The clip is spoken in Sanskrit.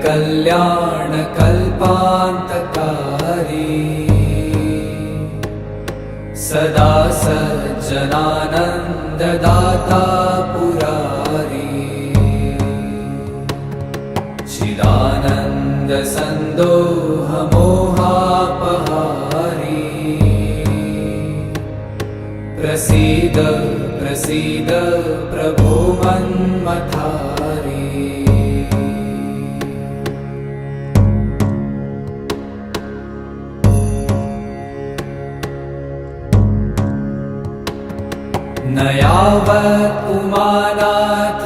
कल्याण कल्पान्तकारी सदा सज्जनानन्ददाता पुरारी चिदानन्द सन्दोह मोहापहारी प्रसीद प्रसीद प्रभो मन्मथारी न यावत् उमानाथ